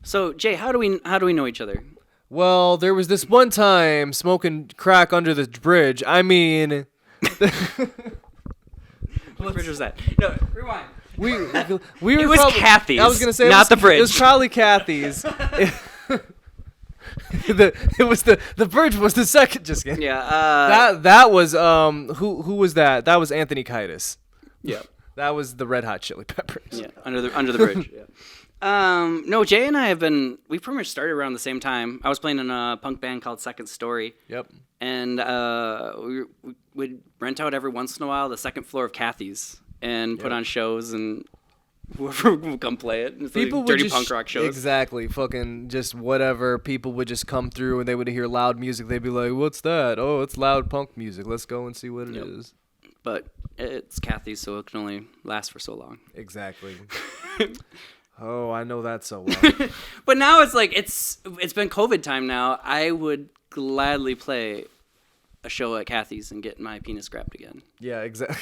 So Jay, how do we know each other? Well, there was this one time smoking crack under the bridge. I mean, What bridge was that? No, rewind. we It were was probably, Kathy's, I was gonna say not the bridge. It was probably Kathy's. The bridge was the second. Just kidding. Yeah. That was who was that? That was Anthony Kiedis. Yeah. That was the Red Hot Chili Peppers. Yeah. Under the bridge. Yeah. No, Jay and I we pretty much started around the same time. I was playing in a punk band called Second Story. Yep. And we would rent out every once in a while the second floor of Kathy's and put on shows, and whoever would come play it. It's People like would dirty just, punk rock shows. Exactly. Fucking just whatever. People would just come through and they would hear loud music. They'd be like, "What's that? Oh, it's loud punk music. Let's go and see what it is." But it's Kathy's, so it can only last for so long. Exactly. Oh, I know that so well. But now it's like it's been COVID time now. I would gladly play a show at Kathy's and get my penis grabbed again. Yeah, exactly.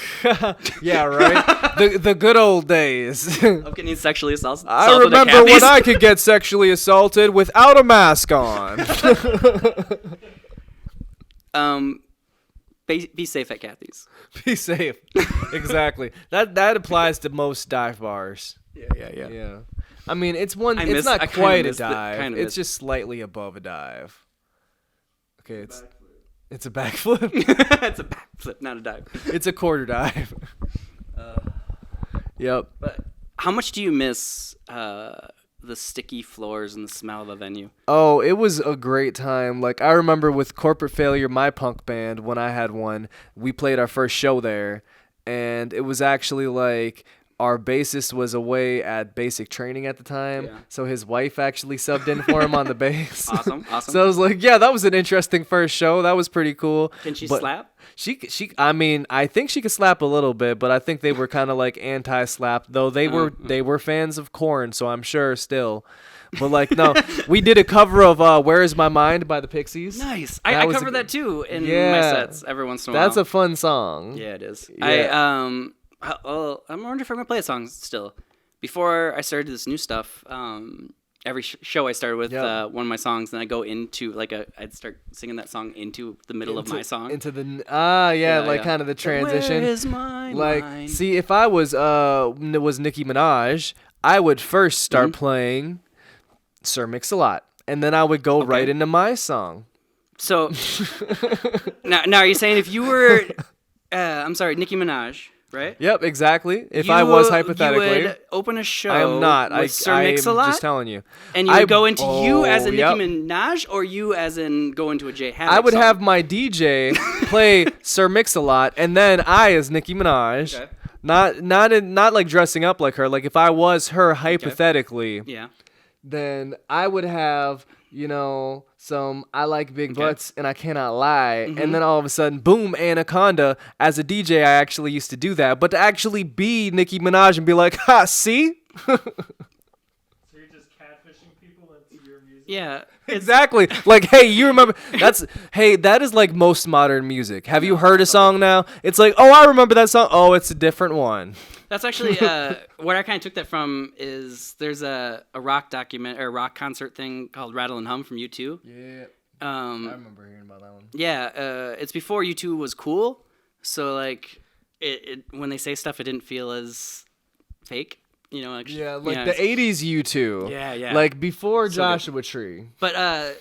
Yeah, right. The good old days. Of getting sexually assaulted. I remember when I could get sexually assaulted without a mask on. Be safe at Kathy's. Be safe. Exactly. That applies to most dive bars. Yeah. I mean, it's not I quite kinda a dive. miss It's just slightly above a dive. Okay, it's a backflip. It's a backflip, not a dive. It's a quarter dive. Yep. But how much do you miss the sticky floors and the smell of a venue? Oh, it was a great time. Like, I remember with Corporate Failure, my punk band, when I had one, we played our first show there, and it was actually like our bassist was away at basic training at the time, so his wife actually subbed in for him on the bass. Awesome. So I was like, yeah, that was an interesting first show. That was pretty cool. Can she slap? I mean, I think she could slap a little bit, but I think they were kind of like anti-slap, though they were fans of Korn, so I'm sure still. But like, no, we did a cover of "Where Is My Mind" by the Pixies. Nice. I cover that too in my sets every once in a while. That's a fun song. Yeah, it is. Yeah. I'm wondering if I'm gonna play a song still. Before I started this new stuff, every show I started with one of my songs, and I go into I'd start singing that song into the middle of my song. Into the kind of the transition. Where is my mind? See, if I was Nicki Minaj, I would first start playing Sir Mix-a-Lot, and then I would go right into my song. So now are you saying if you were, I'm sorry, Nicki Minaj? Right? Yep, exactly. If I was hypothetically, you would open a show. I am not. With Sir Mix-a-Lot, I'm just telling you. And you would go into you as a Nicki Minaj, or you as in go into a Jay Havoc I would song? have my DJ play Sir Mix-a-Lot, and then I as Nicki Minaj. Okay. Not like dressing up like her. Like if I was her hypothetically. Yeah. Then I would have, some I like big butts and I cannot lie. Mm-hmm. And then all of a sudden, boom, Anaconda. As a DJ, I actually used to do that. But to actually be Nicki Minaj and be like, ha, see? So you're just catfishing people into your music? Yeah. Exactly. Like, hey, you remember, that is like most modern music. Have you heard a song now? It's like, oh, I remember that song. Oh, it's a different one. That's actually where I kind of took that from is there's a rock document or rock concert thing called Rattle and Hum from U2. Yeah. I remember hearing about that one. Yeah, it's before U2 was cool, so like it when they say stuff, it didn't feel as fake, Actually, yeah, like the '80s U2. Yeah. Like before so Joshua good. Tree. But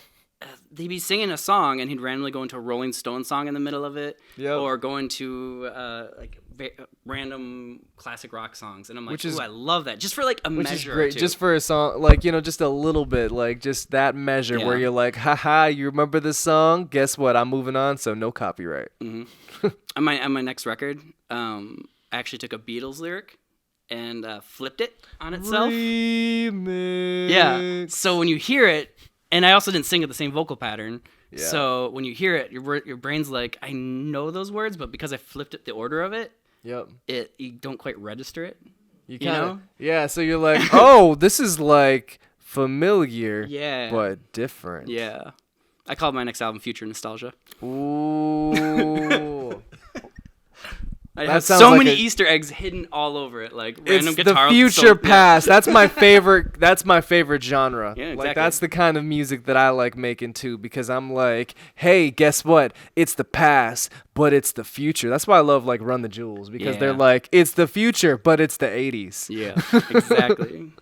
he'd be singing a song and he'd randomly go into a Rolling Stone song in the middle of it, or go into random classic rock songs, and I'm like, ooh, I love that. Just for like a measure, which is great. Or two. Just for a song, like just a little bit, like just that measure where you're like, haha, you remember this song? Guess what? I'm moving on, so no copyright. Mm-hmm. on my next record, I actually took a Beatles lyric and flipped it on itself. Remix. Yeah. So when you hear it, and I also didn't sing at the same vocal pattern. Yeah. So when you hear it, your brain's like, I know those words, but because I flipped it the order of it, you don't quite register it. You know? Yeah. So you're like, oh, this is like familiar, but different. Yeah. I called my next album Future Nostalgia. Ooh. I have so many Easter eggs hidden all over it, like random guitar. It's the future past. That's my favorite. That's my favorite genre. Yeah, exactly. Like that's the kind of music that I like making too, because I'm like, hey, guess what? It's the past, but it's the future. That's why I love like Run the Jewels, because they're like, it's the future, but it's the 80s. Yeah, exactly.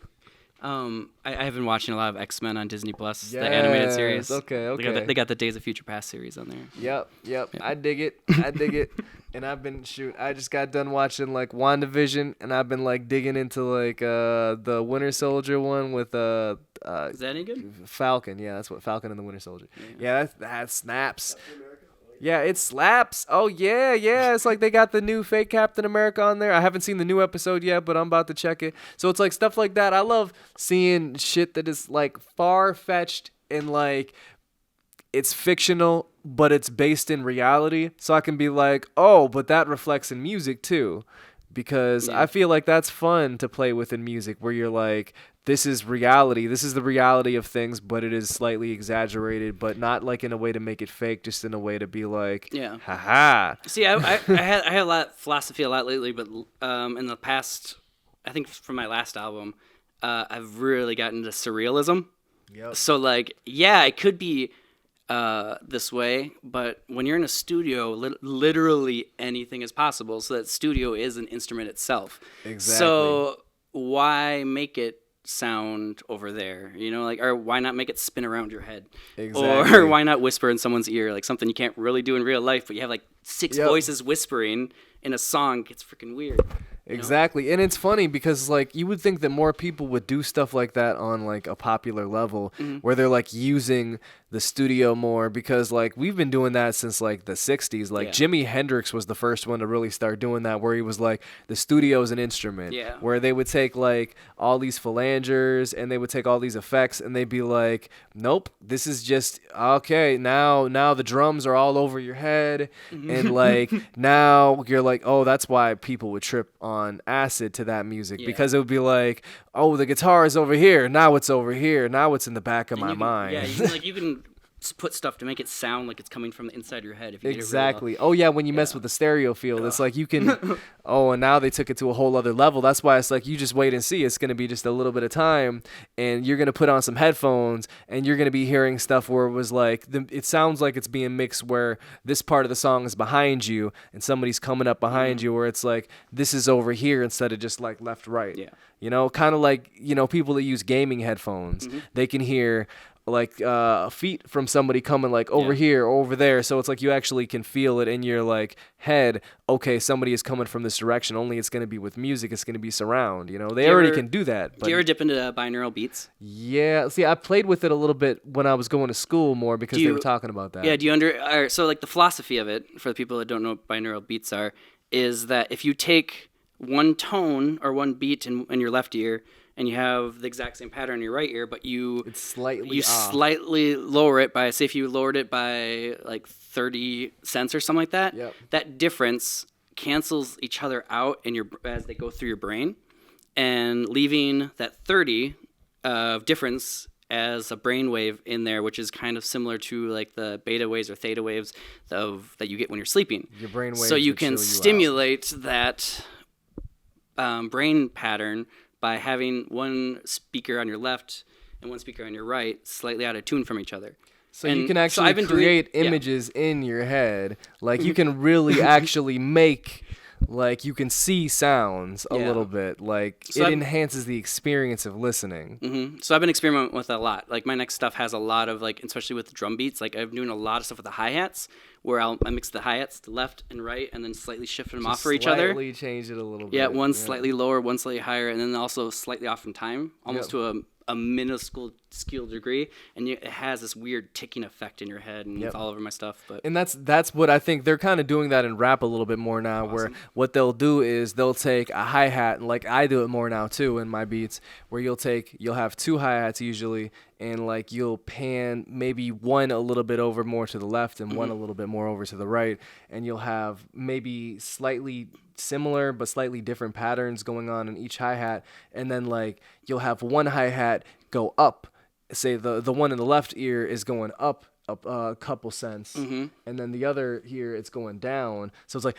I've been watching a lot of X-Men on Disney Plus, the animated series. Okay. They got the Days of Future Past series on there. Yep. I dig it. And I've been I just got done watching like WandaVision, and I've been like digging into like the Winter Soldier one with Is that any good? Falcon. Yeah, that's what Falcon and the Winter Soldier. Yeah, that snaps. Yeah, it slaps. Oh, yeah. It's like they got the new fake Captain America on there. I haven't seen the new episode yet, but I'm about to check it. So it's like stuff like that. I love seeing shit that is like far-fetched and like it's fictional, but it's based in reality. So I can be like, oh, but that reflects in music too. Because I feel like that's fun to play with in music, where you're like, this is reality. This is the reality of things, but it is slightly exaggerated, but not like in a way to make it fake, just in a way to be like, haha. See, I had a lot philosophy a lot lately, but in the past, I think from my last album, I've really gotten into surrealism. Yep. So like, yeah, it could be this way, but when you're in a studio, literally anything is possible. So that studio is an instrument itself. Exactly. So why make it sound over there, like, or why not make it spin around your head? Exactly. Or why not whisper in someone's ear, like something you can't really do in real life, but you have like 6 voices whispering in a song. It's freaking weird. Exactly. And it's funny because like you would think that more people would do stuff like that on like a popular level, where they're like using the studio more, because like we've been doing that since like the 60s. Like Jimi Hendrix was the first one to really start doing that, where he was like, the studio is an instrument, where they would take like all these phalangers and they would take all these effects and they'd be like, nope, this is just okay, now the drums are all over your head, and like now you're like, oh, that's why people would trip on acid to that music, because it would be like, oh, the guitar is over here, now it's over here, now it's in the back of my mind. Yeah, you can put stuff to make it sound like it's coming from the inside of your head. If you exactly. Oh yeah, when you mess with the stereo field, it's like you can. Oh, and now they took it to a whole other level. That's why it's like you just wait and see. It's gonna be just a little bit of time, and you're gonna put on some headphones, and you're gonna be hearing stuff where it was like it sounds like it's being mixed where this part of the song is behind you, and somebody's coming up behind you, where it's like this is over here instead of just like left right. Yeah. Kind of like people that use gaming headphones, they can hear like feet from somebody coming like over here or over there, so it's like you actually can feel it in your like head. Okay, somebody is coming from this direction. Only it's going to be with music, it's going to be surround. They already can do that. But do you ever dip into binaural beats? Yeah, see, I played with it a little bit when I was going to school more, because they were talking about that. Yeah, do you so like the philosophy of it, for the people that don't know what binaural beats are, is that if you take one tone or one beat in your left ear, and you have the exact same pattern in your right ear, but it's slightly lower it by, say if you lowered it by like 30 cents or something like that, that difference cancels each other out as they go through your brain, and leaving that 30 difference as a brainwave in there, which is kind of similar to like the beta waves or theta waves that you get when you're sleeping. Your brain waves. So you can stimulate that brain pattern by having one speaker on your left and one speaker on your right slightly out of tune from each other. So you can actually create images in your head. Like you can really actually make, like you can see sounds a little bit. Like it enhances the experience of listening. So I've been experimenting with that a lot. Like my next stuff has a lot of like, especially with the drum beats, like I'm doing a lot of stuff with the hi-hats, where I mix the hi-hats to left and right, and then slightly shift them off for each other. Slightly change it a little bit. Yeah, one's slightly lower, one's slightly higher, and then also slightly off in time, almost to a minuscule degree, and it has this weird ticking effect in your head, and it's all over my stuff. And that's what I think they're kind of doing that in rap a little bit more now, where what they'll do is they'll take a hi-hat, and like I do it more now too in my beats, where you'll have 2 hi-hats usually, and like you'll pan maybe one a little bit over more to the left and one a little bit more over to the right, and you'll have maybe slightly similar but slightly different patterns going on in each hi-hat, and then like you'll have one hi-hat go up. Say the one in the left ear is going up a couple cents, Mm-hmm. and then the other here it's going down, so it's like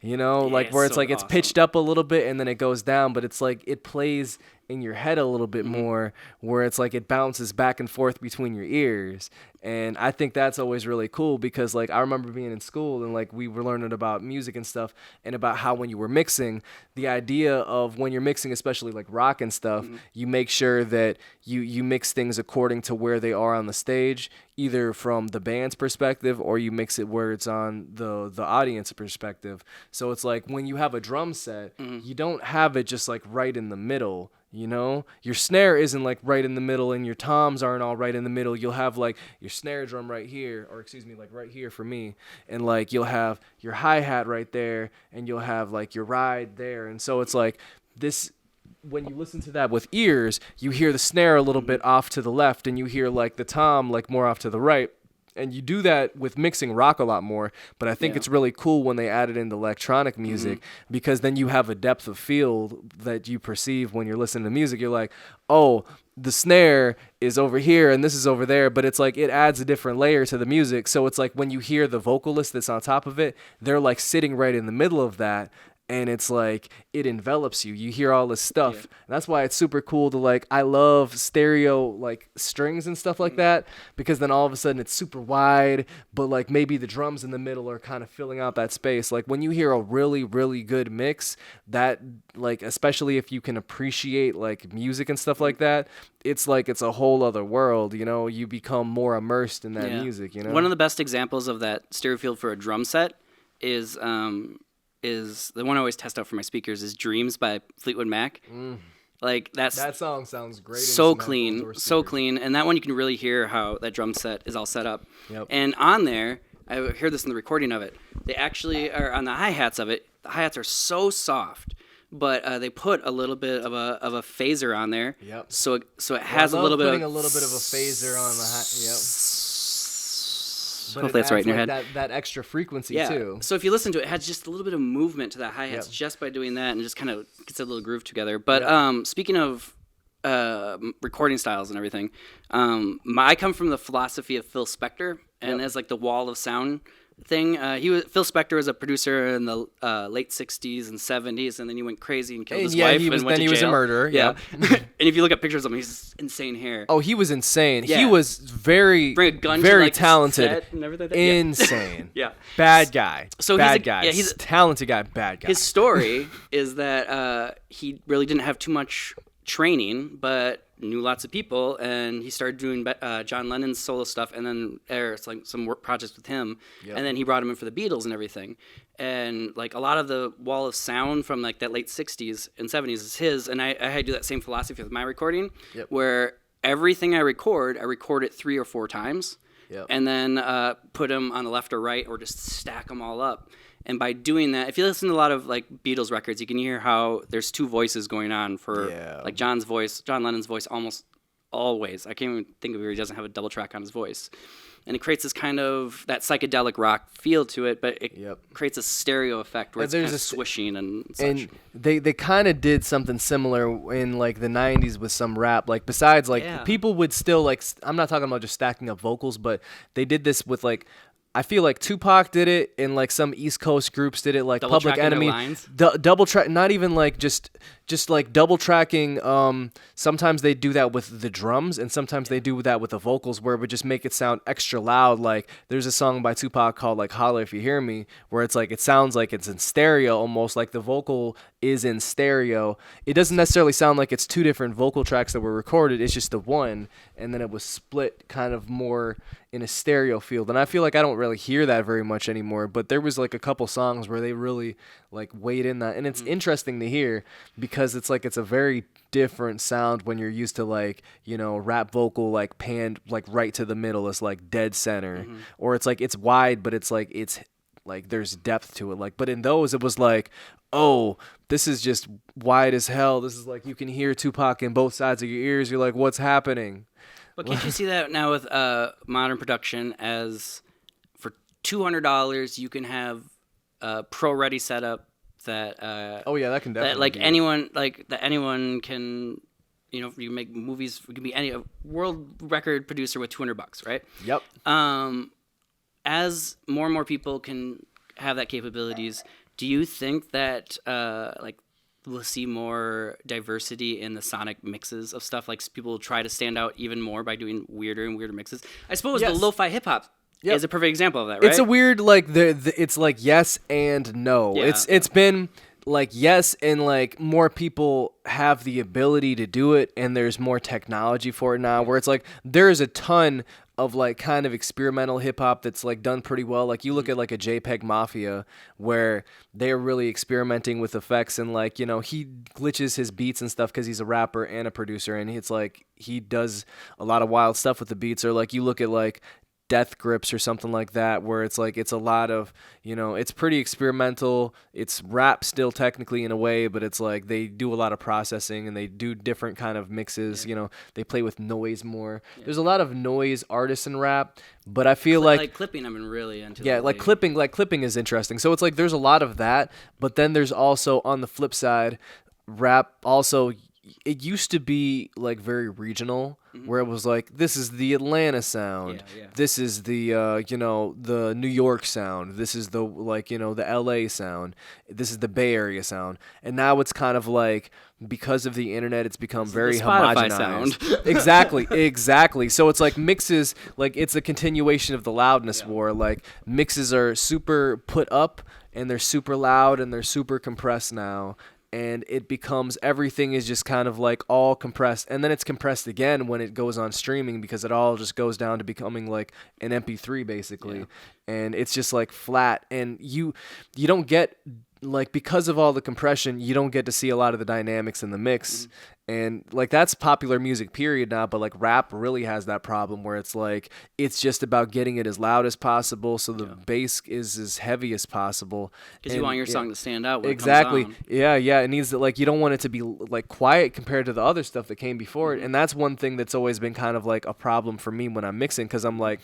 you know, Yeah, like where it's so like it's awesome. pitched up a little bit and then it goes down, but it's like it plays in your head a little bit more, where it's like it bounces back and forth between your ears. And I think that's always really cool, because like I remember being in school and like we were learning about music and stuff, and about how when you were mixing, the idea of when you're mixing, especially like rock and stuff, you make sure that you mix things according to where they are on the stage, either from the band's perspective or you mix it where it's on the audience perspective. So it's like when you have a drum set, you don't have it just like right in the middle. You know, your snare isn't like right in the middle, and your toms aren't all right in the middle. You'll have like your snare drum right here, or excuse me, like right here for me, and like you'll have your hi-hat right there, and you'll have like your ride there. And so it's like this, when you listen to that with ears, you hear the snare a little bit off to the left, and you hear like the tom like more off to the right. And you do that with mixing rock a lot more, but I think it's really cool when they add it into electronic music, because then you have a depth of field that you perceive when you're listening to music. You're like, oh, the snare is over here and this is over there, but it's like it adds a different layer to the music. So it's like when you hear the vocalist that's on top of it, they're like sitting right in the middle of that. And it's like it envelops you. You hear all this stuff. And that's why it's super cool to like, I love stereo like strings and stuff like that, because then all of a sudden it's super wide, but like maybe the drums in the middle are kind of filling out that space. Like when you hear a really, really good mix, that like, especially if you can appreciate like music and stuff like that, it's like it's a whole other world, you know. You become more immersed in that music, you know. One of the best examples of that stereo field for a drum set is the one I always test out for my speakers is Dreams by Fleetwood Mac. Like that song sounds great. So clean, and that one you can really hear how that drum set is all set up. And on there, I hear this in the recording of it, they actually are on the hi-hats of it. The hi-hats are so soft, but they put a little bit of a phaser on there. So it has a little bit of a phaser on the hi. But hopefully that's right in your head. That extra frequency too. So if you listen to it, it has just a little bit of movement to that hi-hats just by doing that, and just kind of gets a little groove together. But speaking of recording styles and everything, I come from the philosophy of Phil Spector, and as like the wall of sound thing. Phil Spector was a producer in the late 60s and 70s, and then he went crazy and killed his wife and went to jail. He was a murderer. Yeah. And if you look at pictures of him, he's insane hair. Oh, he was insane. Yeah. He was very talented. And everything. Insane. Yeah. Bad guy. So bad guy. Yeah, he's a talented guy. Bad guy. His story is that he really didn't have too much training, but knew lots of people, and he started doing John Lennon's solo stuff, and then there's like some work projects with him, and then he brought him in for the Beatles and everything. And like a lot of the wall of sound from like that late 60s and 70s is his, and I had to do that same philosophy with my recording, where everything I record it 3 or 4 times, and then put them on the left or right, or just stack them all up. And by doing that, if you listen to a lot of like Beatles records, you can hear how there's 2 voices going on for like John Lennon's voice almost always. I can't even think of where he doesn't have a double track on his voice. And it creates this kind of that psychedelic rock feel to it, but it creates a stereo effect where it's kind of swishing and such. And they kind of did something similar in like the 90s with some rap. Like besides like people would still like, I'm not talking about just stacking up vocals, but they did this with like, I feel like Tupac did it, and like some East Coast groups did it, like double Public Enemy. Double track, not even like just like double tracking. Sometimes they do that with the drums, and sometimes they do that with the vocals, where it would just make it sound extra loud. Like there's a song by Tupac called like "Holla If You Hear Me," where it's like it sounds like it's in stereo, almost like the vocal is in stereo. It doesn't necessarily sound like it's 2 different vocal tracks that were recorded. It's just the one, and then it was split kind of more in a stereo field. And I feel like I don't really hear that very much anymore, but there was like a couple songs where they really like weighed in that, and it's interesting to hear, because it's like it's a very different sound when you're used to like, you know, rap vocal like panned like right to the middle is like dead center, or it's like it's wide but it's like there's depth to it. Like, but in those it was like, oh, this is just wide as hell. This is like you can hear Tupac in both sides of your ears. You're like, what's happening? But can't you see that now with modern production, as for $200 you can have a pro-ready setup that that can definitely that like anyone can you know, you make movies. You can be a world record producer with $200, right? Yep. As more and more people can have that capabilities, do you think that like we'll see more diversity in the sonic mixes of stuff? Like people will try to stand out even more by doing weirder and weirder mixes. I suppose the lo-fi hip hop is a perfect example of that, right? It's a weird like it's like yes and no. Yeah. It's been like yes, and like more people have the ability to do it, and there's more technology for it now, where it's like there's a ton of like kind of experimental hip hop that's like done pretty well. Like you look at like a JPEG Mafia, where they're really experimenting with effects, and like, you know, he glitches his beats and stuff because he's a rapper and a producer, and it's like he does a lot of wild stuff with the beats. Or like you look at like Death Grips or something like that, where it's like it's a lot of, you know, it's pretty experimental. It's rap still technically in a way, but it's like they do a lot of processing and they do different kind of mixes. You know, they play with noise more. There's a lot of noise artists in rap, but I feel like clipping I've been really into. Yeah, like clipping is interesting. So it's like there's a lot of that, but then there's also on the flip side, rap also, it used to be like very regional, where it was like, this is the Atlanta sound, this is the you know, the New York sound, this is the, like, you know, the LA sound, this is the Bay Area sound. And now it's kind of like, because of the internet, it's become very homogenized. Sound. exactly. So it's like mixes, like it's a continuation of the loudness war. Like mixes are super put up, and they're super loud, and they're super compressed now. And it becomes, everything is just kind of like all compressed, and then it's compressed again when it goes on streaming, because it all just goes down to becoming like an MP3 basically. And it's just like flat, and you don't get, like, because of all the compression, you don't get to see a lot of the dynamics in the mix. And like that's popular music period now, but like rap really has that problem where it's like it's just about getting it as loud as possible, so the bass is as heavy as possible, because you want your song to stand out when exactly. It comes on. Yeah, it needs to, like, you don't want it to be like quiet compared to the other stuff that came before it. And that's one thing that's always been kind of like a problem for me when I'm mixing, because I'm like,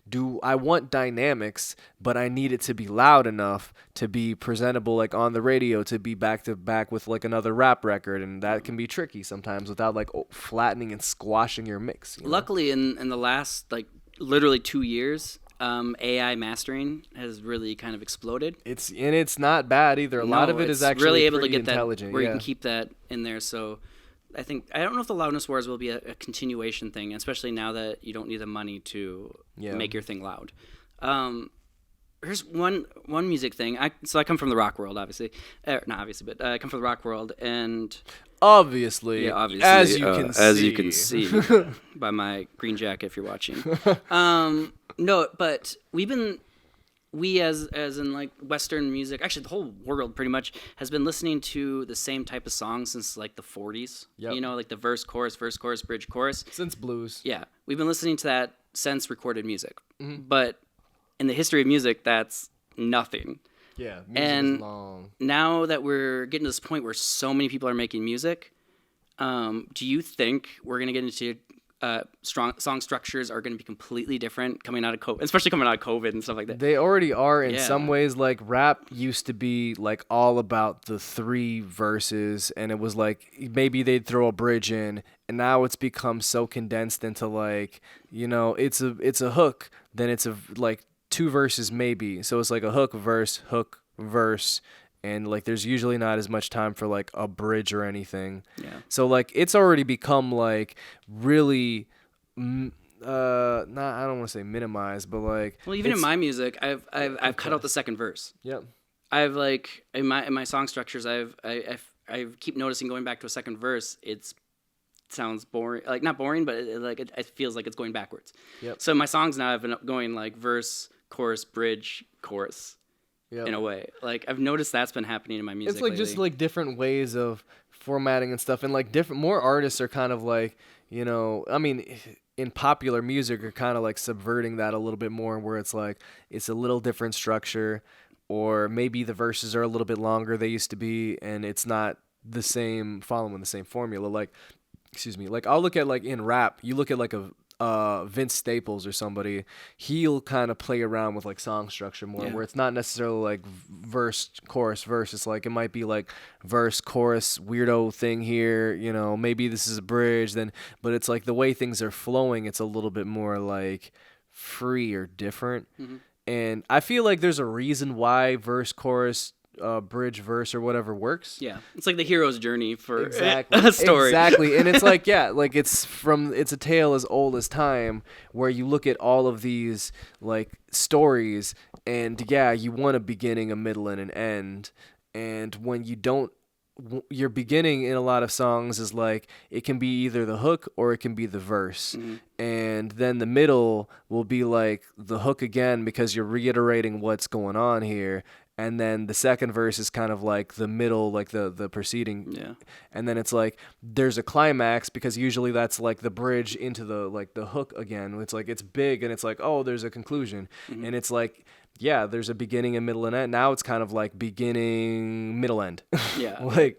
do I want dynamics, but I need it to be loud enough to be presentable, like on the radio, to be back to back with like another rap record, and that can be tricky sometimes without like flattening and squashing your mix. You know? Luckily, in the last like literally 2 years, AI mastering has really kind of exploded. It's not bad either. A lot of it is actually really able to pretty get that intelligent. where you can keep that in there. So I don't know if the loudness wars will be a continuation thing, especially now that you don't need the money to make your thing loud. Here's one music thing. I come from the rock world, obviously. Not obviously, but I come from the rock world, and obviously, as you can see by my green jacket, if you're watching. No, but we as in like Western music, actually the whole world pretty much has been listening to the same type of songs since like the 40s. You know, like the verse, chorus, bridge, chorus. Since blues. Yeah, we've been listening to that since recorded music. But in the history of music, that's nothing. Yeah, music and is long. Now that we're getting to this point where so many people are making music, do you think we're going to get into strong song structures are going to be completely different coming out of COVID, especially coming out of COVID and stuff like that? They already are in some ways. Like rap used to be like all about the 3 verses, and it was like maybe they'd throw a bridge in, and now it's become so condensed into like, you know, it's a hook, then it's a like 2 verses maybe. So it's like a hook, verse, and like there's usually not as much time for like a bridge or anything. So like it's already become like really not, I don't want to say minimized, but like, well, even in my music, I've cut out the second verse. I've like in my song structures, I keep noticing going back to a second verse. It sounds boring, like not boring, but it feels like it's going backwards. So my songs now have been going like verse, chorus, bridge, chorus. In a way, like I've noticed that's been happening in my music. It's like lately. Just like different ways of formatting and stuff, and like more artists are kind of like, you know, I mean, in popular music are kind of like subverting that a little bit more, where it's like it's a little different structure, or maybe the verses are a little bit longer they used to be, and it's not following the same formula. Like, excuse me, like I'll look at like in rap, you look at like a Vince Staples or somebody, he'll kind of play around with like song structure more, where it's not necessarily like verse, chorus, verse. It's like it might be like verse, chorus, weirdo thing here, you know, maybe this is a bridge, then, but it's like the way things are flowing, it's a little bit more like free or different. And I feel like there's a reason why verse, chorus, bridge, verse, or whatever works. Yeah, it's like the hero's journey for exactly. a story. Exactly, and it's like, yeah, like it's a tale as old as time, where you look at all of these like stories, and yeah, you want a beginning, a middle, and an end, and when you don't, your beginning in a lot of songs is like it can be either the hook or it can be the verse, and then the middle will be like the hook again because you're reiterating what's going on here, and then the second verse is kind of like the middle, like the preceding, and then it's like there's a climax because usually that's like the bridge into the hook again. It's like it's big and it's like, oh, there's a conclusion, and it's like, yeah, there's a beginning, a middle, and end. Now it's kind of like beginning, middle, end. Yeah. Like,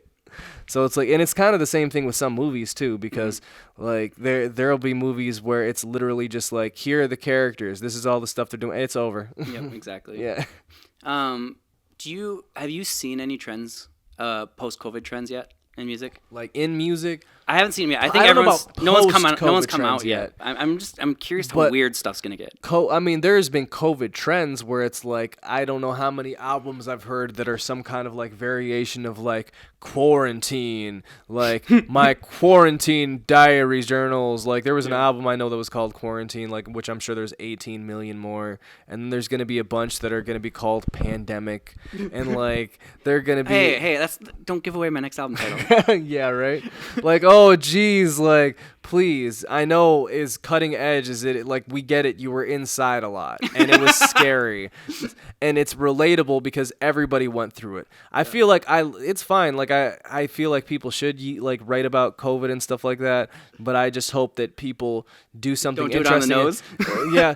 so it's like, and it's kind of the same thing with some movies too, because like there'll be movies where it's literally just like, here are the characters, this is all the stuff they're doing, it's over. Yep, exactly. Yeah. Have you seen any trends, post-COVID trends yet in music? Like in music? I haven't seen them yet. I think no one's come out yet. I'm curious how weird stuff's gonna get. I mean, there's been COVID trends where it's like, I don't know how many albums I've heard that are some kind of like variation of like quarantine, like my quarantine diaries journals. Like there was an album I know that was called Quarantine, like, which I'm sure there's 18 million more, and then there's gonna be a bunch that are gonna be called Pandemic, and like they're gonna be. Hey, don't give away my next album title. Yeah, right. Like, oh geez, like please, I know is cutting edge, is it like, we get it, you were inside a lot and it was scary, and it's relatable because everybody went through it. I feel like it's fine, like I feel like people should like write about COVID and stuff like that, but I just hope that people do something interesting. Don't do it on the nose. Yeah,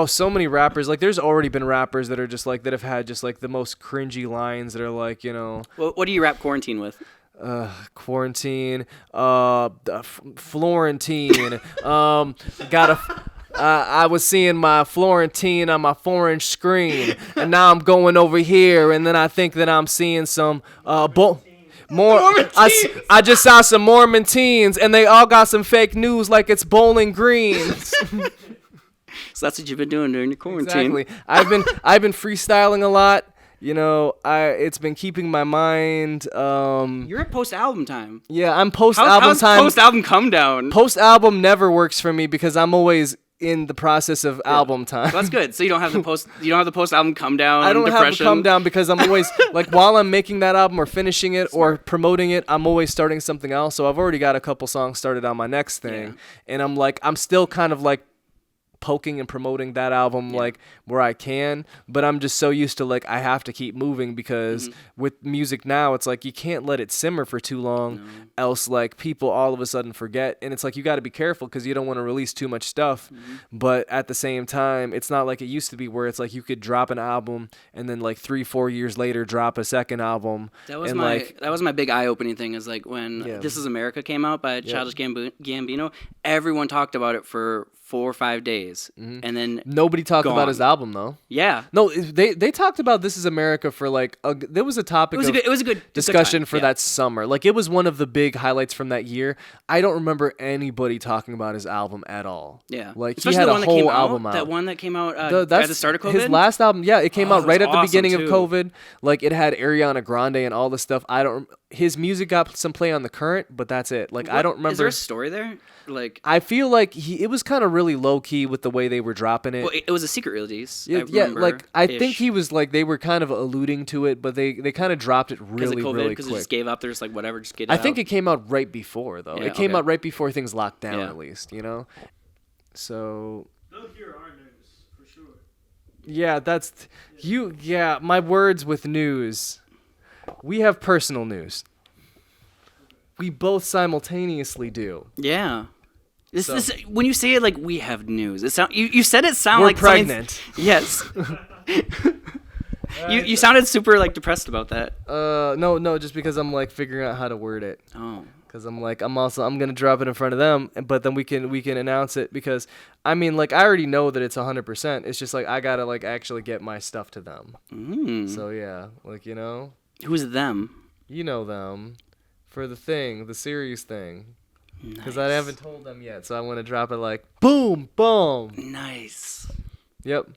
so many rappers, like there's already been rappers that are just like, that have had just like the most cringy lines that are like, you know. What do you rap quarantine with? Quarantine, Florentine, I was seeing my Florentine on my foreign screen, and now I'm going over here, and then I think that I'm seeing some I just saw some Mormon teens, and they all got some fake news like it's Bowling Green. So that's what you've been doing during your quarantine. Exactly. I've been freestyling a lot. You know, it's been keeping my mind. You're at post-album time. Yeah, I'm post-album time. How's post-album come down? Post-album never works for me because I'm always in the process of album time. Well, that's good. So you don't have the post-album come down. I don't depression. have the come down because I'm always like, while I'm making that album or finishing it or promoting it, I'm always starting something else. So I've already got a couple songs started on my next thing, and I'm still kind of like poking and promoting that album like where I can, but I'm just so used to like I have to keep moving because with music now it's like you can't let it simmer for too long, else like people all of a sudden forget, and it's like you got to be careful because you don't want to release too much stuff, but at the same time it's not like it used to be where it's like you could drop an album and then like 3-4 years later drop a second album. That was my big eye-opening thing, is like when This Is America came out by Childish Gambino, everyone talked about it for 4 or 5 days, and then nobody talked about his album though. Yeah, no, they talked about This Is America for like there was a topic. It was a good discussion for that summer. Like it was one of the big highlights from that year. I don't remember anybody talking about his album at all. Yeah, like especially he had a whole album out. That one that came out at the start of COVID. His last album, it came out right at the beginning of COVID. Like it had Ariana Grande and all this stuff. His music got some play on The Current, but that's it. Like I don't remember. Is there a story there? Like I feel like it was kind of really low key with the way they were dropping it. Well, it was a secret release. I think he was like, they were kind of alluding to it, but they kind of dropped it really really quick. Because it just gave up. They're just like, whatever, just get it out. I think it came out right before though. It came out right before things locked down at least, you know. So they'll hear our news for sure. Yeah, that's you. Yeah, my words with news. We have personal news. We both simultaneously do. Yeah. This when you say it like we have news, it sound you said it sound we're like pregnant. Yes. You sounded super like depressed about that. No, just because I'm like figuring out how to word it. Oh. Because I'm gonna drop it in front of them, but then we can announce it because I mean like I already know that it's 100%. It's just like I gotta like actually get my stuff to them. So yeah, like Who's them? You know them, for the series thing. Because I haven't told them yet, so I want to drop it like boom, boom. Nice. Yep.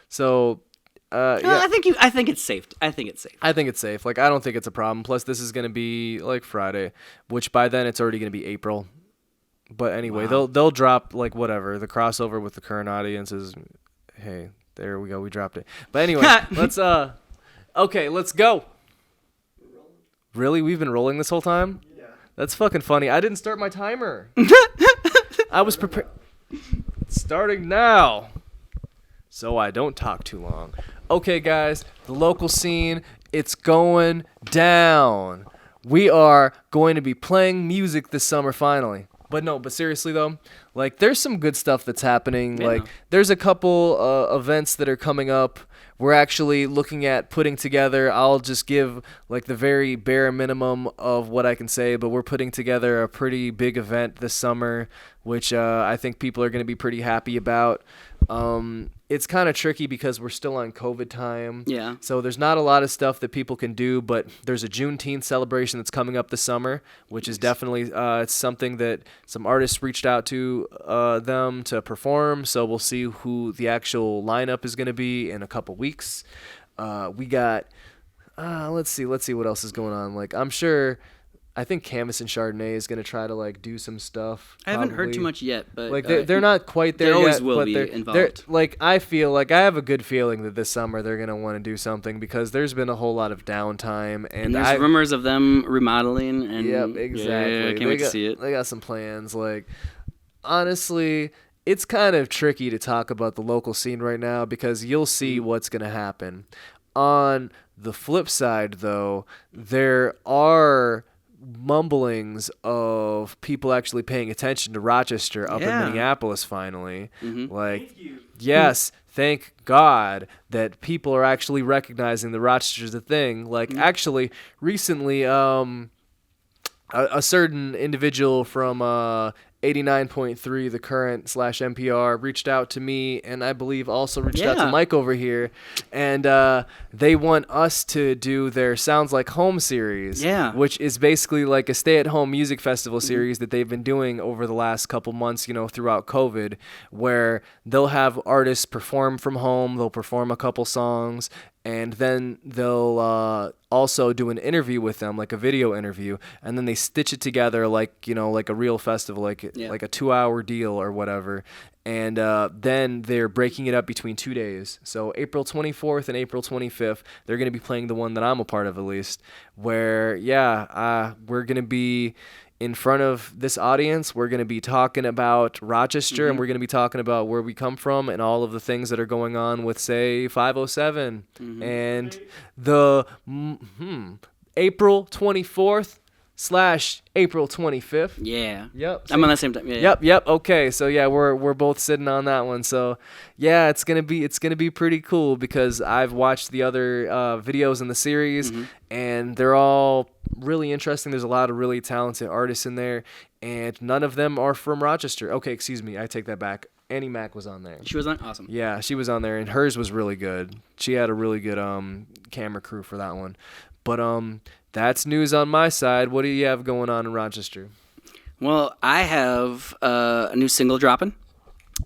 So. Yeah. I think it's safe. I think it's safe. Like, I don't think it's a problem. Plus, this is going to be, like, Friday, which by then it's already going to be April. But anyway, they'll drop, like, whatever. The crossover with the current audiences. Hey, there we go. We dropped it. But anyway, let's go. Really? We've been rolling this whole time? Yeah. That's fucking funny. I didn't start my timer. I was prepared. Starting now. So I don't talk too long. Okay, guys, the local scene, it's going down. We are going to be playing music this summer finally. But seriously though, like there's some good stuff that's happening. Yeah. Like there's a couple events that are coming up. We're actually looking at putting together, I'll just give like the very bare minimum of what I can say, but we're putting together a pretty big event this summer, which I think people are going to be pretty happy about. It's kind of tricky because we're still on COVID time. Yeah. So there's not a lot of stuff that people can do, but there's a Juneteenth celebration that's coming up this summer, which is definitely it's something that some artists reached out to them to perform. So we'll see who the actual lineup is going to be in a couple weeks. We got let's see what else is going on. Like I think Canvas and Chardonnay is going to try to like do some stuff. I haven't heard too much yet, but like they're not quite there yet. They always will be involved. Like I feel like I have a good feeling that this summer they're going to want to do something because there's been a whole lot of downtime and there's rumors of them remodeling. And yep, exactly. Yeah, I can't wait to see it. They got some plans. Like honestly, it's kind of tricky to talk about the local scene right now because you'll see what's going to happen. On the flip side, though, there are mumblings of people actually paying attention to Rochester up in Minneapolis finally. Like yes, thank God that people are actually recognizing that Rochester's a thing. Like actually recently a certain individual from 89.3, the current /NPR, reached out to me and I believe also reached out to Mike over here, and they want us to do their Sounds Like Home series, which is basically like a stay-at-home music festival series that they've been doing over the last couple months, throughout COVID, where they'll have artists perform from home, they'll perform a couple songs, and then they'll also do an interview with them, like a video interview, and then they stitch it together like a real festival, like a 2-hour deal or whatever. And then they're breaking it up between 2 days. So April 24th and April 25th, they're going to be playing the one that I'm a part of at least, where, we're going to be in front of this audience. We're going to be talking about Rochester, and we're going to be talking about where we come from and all of the things that are going on with, say, 507. And the April 24th / April 25th. Yeah. Yep. I'm on the same time. Yeah. Yep. Okay. So yeah, we're both sitting on that one. So yeah, it's gonna be pretty cool because I've watched the other videos in the series, and they're all really interesting. There's a lot of really talented artists in there, and none of them are from Rochester. Okay, excuse me. I take that back. Annie Mac was on there. She was on? Awesome. Yeah, she was on there, and hers was really good. She had a really good camera crew for that one. But that's news on my side. What do you have going on in Rochester? Well, I have a new single dropping.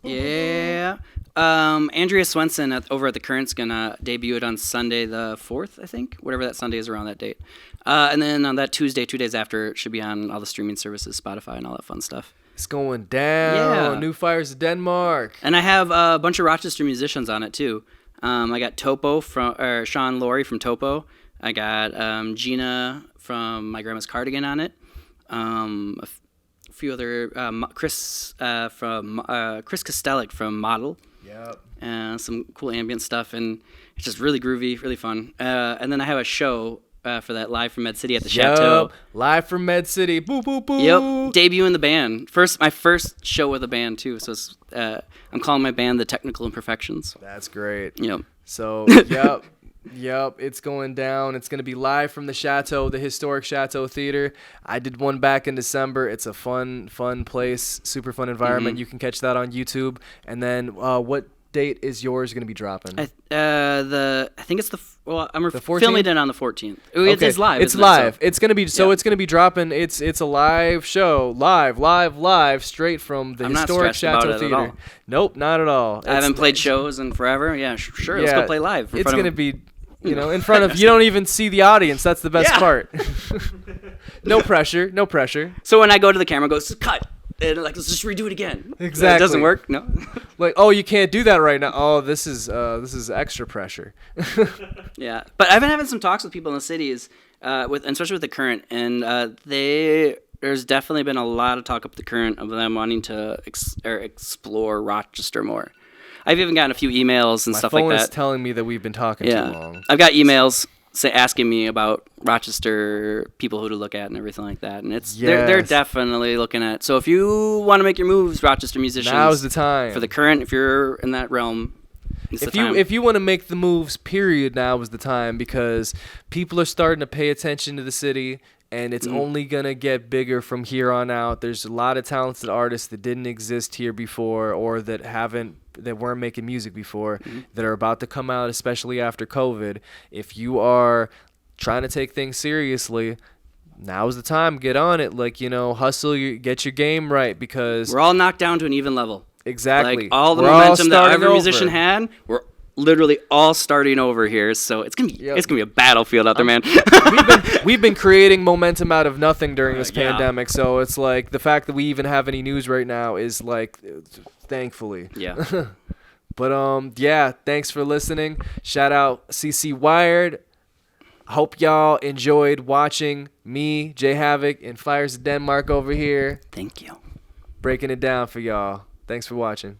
Yeah. Andrea Swenson over at The Current's going to debut it on Sunday the 4th, I think. Whatever that Sunday is around that date. And then on that Tuesday, 2 days after, it should be on all the streaming services, Spotify, and all that fun stuff. It's going down. Yeah. New Fires of Denmark. And I have a bunch of Rochester musicians on it, too. I got Sean Laurie from Topo. I got Gina from My Grandma's Cardigan on it. A few other Chris Kostelik from Model. Yep. Some cool ambient stuff, and it's just really groovy, really fun. And then I have a show for that live from Med City at the Chateau. Live from Med City. Boo boo boo. Yep. Debuting the band. My first show with a band too. So it's, I'm calling my band The Technical Imperfections. That's great. Yep. So yep. Yep, it's going down. It's going to be live from the Chateau, the historic Chateau Theater. I did one back in December. It's a fun place, super fun environment. You can catch that on YouTube. And then what date is yours going to be dropping? I think it's I'm The 14th? filming it on the 14th. Okay. It's live. It's live. It's going to be it's going to be dropping. It's a live show, live straight from the I'm not historic stressed about Chateau it at Theater. all. Nope, not at all. I haven't played shows in forever. Yeah, sure. Let's go play live. It's going to be in front of you don't even see the audience. That's the best part. No pressure. So when I go to the camera, it goes cut. And let's just redo it again. Exactly. It doesn't work. No. Like, oh, you can't do that right now. Oh, this is extra pressure. Yeah, but I've been having some talks with people in the cities, especially with the Current, and there's definitely been a lot of talk up the Current of them wanting to explore Rochester more. I've even gotten a few emails and stuff like that. My phone is telling me that we've been talking too long. I've got emails asking me about Rochester, people who to look at and everything like that, and they're definitely looking at. So if you want to make your moves, Rochester musicians, now's the time. For the Current, if you're in that realm, if you want to make the moves, period, now is the time, because people are starting to pay attention to the city. And it's only going to get bigger from here on out. There's a lot of talented artists that didn't exist here before, or that weren't making music before, that are about to come out, especially after COVID. If you are trying to take things seriously, now's the time. Get on it. Hustle, get your game right, because we're all knocked down to an even level. Exactly. Like all the momentum that every musician had, we're literally all starting over here, so it's gonna be a battlefield out there, man. we've been creating momentum out of nothing during this pandemic, so it's like the fact that we even have any news right now is like, thankfully. Yeah. But thanks for listening. Shout out CC Wired. Hope y'all enjoyed watching me, Jay Havoc, and Fires of Denmark over here. Thank you. Breaking it down for y'all. Thanks for watching.